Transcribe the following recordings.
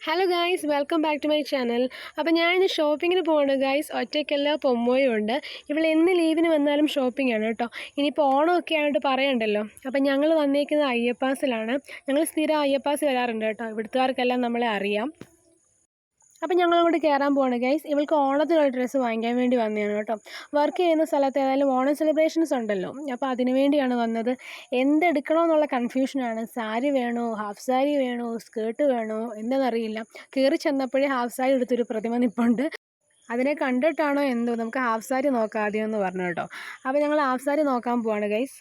Hello guys, welcome back to my channel. അപ്പോൾ ഞാനിന്ന് ഷോപ്പിങ്ങിന് പോവാണ് ഗൈസ്. ഒറ്റയ്ക്കല്ല, പൊമ്മോയും ഉണ്ട്. ഇവിടെ എന്ന് ലീവിന് വന്നാലും ഷോപ്പിംഗ് ആണ് കേട്ടോ. ഇനിയിപ്പോൾ ഓണമൊക്കെ ആയിട്ട് പറയണ്ടല്ലോ. അപ്പോൾ ഞങ്ങൾ വന്നേക്കുന്നത് അയ്യപ്പാസിലാണ്. ഞങ്ങൾ സ്ഥിരം അയ്യപ്പാസ് വരാറുണ്ട് കേട്ടോ. ഇവിടുത്തുകാർക്കെല്ലാം നമ്മളെ അറിയാം. അപ്പോൾ ഞങ്ങളങ്ങോട്ട് കയറാൻ പോവാണ് ഗൈസ്. ഇവൾക്ക് ഓണത്തിനൊരു ഡ്രസ്സ് വാങ്ങിക്കാൻ വേണ്ടി വന്നതാണ് കേട്ടോ. വർക്ക് ചെയ്യുന്ന സ്ഥലത്ത് ഏതായാലും ഓണം സെലിബ്രേഷൻസ് ഉണ്ടല്ലോ, അപ്പോൾ അതിന് വേണ്ടിയാണ് വന്നത്. എന്തെടുക്കണമെന്നുള്ള കൺഫ്യൂഷനാണ്. സാരി വേണോ, ഹാഫ് സാരി വേണോ, സ്കേർട്ട് വേണോ എന്താണെന്നറിയില്ല. കയറി ചെന്നപ്പോഴേ ഹാഫ് സാരി എടുത്തൊരു പ്രതിമ നിൽപ്പുണ്ട്. അതിനെ കണ്ടിട്ടാണോ എന്തോ നമുക്ക് ഹാഫ് സാരി നോക്കാം ആദ്യം എന്ന് പറഞ്ഞു കേട്ടോ. അപ്പോൾ ഞങ്ങൾ ഹാഫ് സാരി നോക്കാൻ പോവാണ് ഗൈസ്.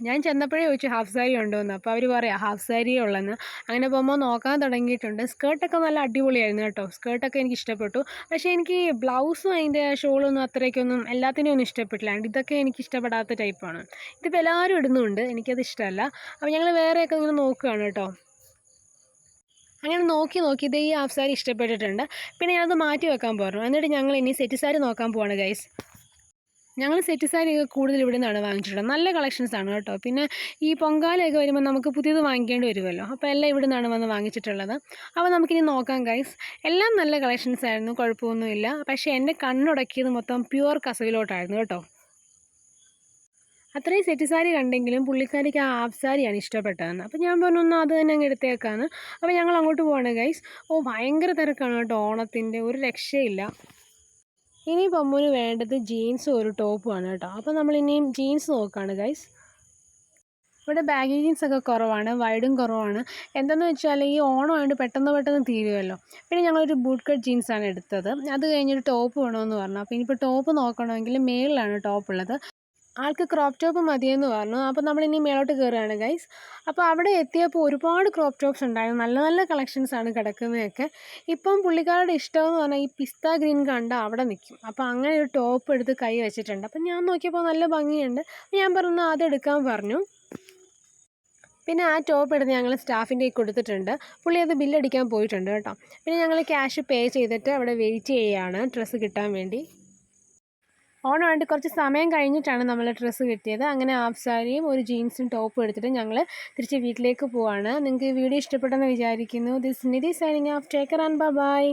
ഞാൻ ചെന്നപ്പോഴേ ചോദിച്ചു ഹാഫ് സാരി ഉണ്ടോ എന്ന്. അപ്പോൾ അവർ പറയാം ഹാഫ് സാരിയേ ഉള്ളെന്ന്. അങ്ങനെ പോകുമ്പോൾ നോക്കാൻ തുടങ്ങിയിട്ടുണ്ട്. സ്കേർട്ടൊക്കെ നല്ല അടിപൊളിയായിരുന്നു കേട്ടോ. സ്കേർട്ടൊക്കെ എനിക്ക് ഇഷ്ടപ്പെട്ടു. പക്ഷേ എനിക്ക് ബ്ലൗസും അതിൻ്റെ ഷോളൊന്നും അത്രയ്ക്കൊന്നും എല്ലാത്തിനും ഒന്നും ഇഷ്ടപ്പെട്ടില്ല. ഇതൊക്കെ എനിക്ക് ഇഷ്ടപ്പെടാത്ത ടൈപ്പാണ്. ഇതിപ്പോൾ എല്ലാവരും ഇടുന്നുണ്ട്, എനിക്കത് ഇഷ്ടമല്ല. അപ്പോൾ ഞങ്ങൾ വേറെയൊക്കെ ഇങ്ങനെ നോക്കുകയാണ് കേട്ടോ. അങ്ങനെ നോക്കി ഇത് ഈ ഹാഫ് സാരി ഇഷ്ടപ്പെട്ടിട്ടുണ്ട്. പിന്നെ ഞാനത് മാറ്റി വെക്കാൻ പറഞ്ഞു. എന്നിട്ട് ഞങ്ങൾ ഇനി സെറ്റ് സാരി നോക്കാൻ പോവാണ് ഗൈസ്. ഞങ്ങൾ സെറ്റ് സാരിയൊക്കെ കൂടുതൽ ഇവിടെ നിന്നാണ് വാങ്ങിച്ചിട്ടുള്ളത്. നല്ല കളക്ഷൻസ് ആണ് കേട്ടോ. പിന്നെ ഈ പൊങ്കാലയൊക്കെ വരുമ്പോൾ നമുക്ക് പുതിയത് വാങ്ങിക്കേണ്ടി വരുമല്ലോ, അപ്പോൾ എല്ലാം ഇവിടെ നിന്നാണ് വന്ന് വാങ്ങിച്ചിട്ടുള്ളത്. അപ്പോൾ നമുക്കിനി നോക്കാം ഗൈസ്. എല്ലാം നല്ല കളക്ഷൻസ് ആയിരുന്നു, കുഴപ്പമൊന്നുമില്ല. പക്ഷേ എൻ്റെ കണ്ണുടക്കിയത് മൊത്തം പ്യുവർ കസവിലോട്ടായിരുന്നു കേട്ടോ. അത്രയും സെറ്റ് സാരി കണ്ടെങ്കിലും പുള്ളിക്കാരിക്ക് ആ ഹാഫ് സാരിയാണ് ഇഷ്ടപ്പെട്ടതെന്ന്. അപ്പോൾ ഞാൻ പറഞ്ഞു എന്നാൽ അത് തന്നെ അങ്ങ് എടുത്തേക്കാന്ന്. അപ്പോൾ ഞങ്ങൾ അങ്ങോട്ട് പോവാണ് ഗൈസ്. ഭയങ്കര തിരക്കാണ് കേട്ടോ ഓണത്തിൻ്റെ, ഒരു രക്ഷയില്ല. ഇനി പൊമ്മൂന് വേണ്ടത് ജീൻസും ഒരു ടോപ്പുമാണ് കേട്ടോ. അപ്പോൾ നമ്മളിനിയും ജീൻസ് നോക്കുകയാണ് ഗൈസ്. ഇവിടെ ബാഗി ജീൻസൊക്കെ കുറവാണ്, വൈഡും കുറവാണ്. എന്താണെന്ന് വെച്ചാൽ ഈ ഓണം ആയതുകൊണ്ട് പെട്ടെന്ന് തീരുമല്ലോ. പിന്നെ ഞങ്ങളൊരു ബൂട്ട് കട്ട് ജീൻസാണ് എടുത്തത്. അത് കഴിഞ്ഞൊരു ടോപ്പ് വേണമെന്ന് പറഞ്ഞു. അപ്പോൾ ഇനിയിപ്പോൾ ടോപ്പ് നോക്കണമെങ്കിൽ മേളിലാണ് ടോപ്പ് ഉള്ളത്. ആൾക്ക് ക്രോപ്പ് ടോപ്പ് മതിയെന്ന് പറഞ്ഞു. അപ്പോൾ നമ്മളിനി മേലോട്ട് കയറുകയാണ് ഗൈസ്. അപ്പോൾ അവിടെ എത്തിയപ്പോൾ ഒരുപാട് ക്രോപ്പ് ടോപ്സ് ഉണ്ടായിരുന്നു. നല്ല നല്ല കളക്ഷൻസാണ് കിടക്കുന്നതൊക്കെ. ഇപ്പം പുള്ളിക്കാരുടെ ഇഷ്ടമെന്ന് പറഞ്ഞാൽ ഈ പിസ്ത ഗ്രീൻ കണ്ട അവിടെ നിൽക്കും. അപ്പോൾ അങ്ങനെ ഒരു ടോപ്പ് എടുത്ത് കൈ വെച്ചിട്ടുണ്ട്. അപ്പം ഞാൻ നോക്കിയപ്പോൾ നല്ല ഭംഗിയുണ്ട്. ഞാൻ പറഞ്ഞു അതെടുക്കാൻ പറഞ്ഞു. പിന്നെ ആ ടോപ്പ് എടുത്ത് ഞങ്ങൾ സ്റ്റാഫിൻ്റെ കൊടുത്തിട്ടുണ്ട്. പുള്ളി അത് ബില്ലടിക്കാൻ പോയിട്ടുണ്ട് കേട്ടോ. പിന്നെ ഞങ്ങൾ ക്യാഷ് പേ ചെയ്തിട്ട് അവിടെ വെയിറ്റ് ചെയ്യുകയാണ് ഡ്രസ്സ് കിട്ടാൻ വേണ്ടി. ഓണമായിട്ട് കുറച്ച് സമയം കഴിഞ്ഞിട്ടാണ് നമ്മൾ ഡ്രസ്സ് കിട്ടിയത്. അങ്ങനെ ഹാഫ് സാരിയും ഒരു ജീൻസും ടോപ്പും എടുത്തിട്ട് ഞങ്ങൾ തിരിച്ച് വീട്ടിലേക്ക് പോവാണ്. നിങ്ങൾക്ക് ഈ വീഡിയോ ഇഷ്ടപ്പെട്ടെന്ന് വിചാരിക്കുന്നു. This Nidhi signing off. Take care and by.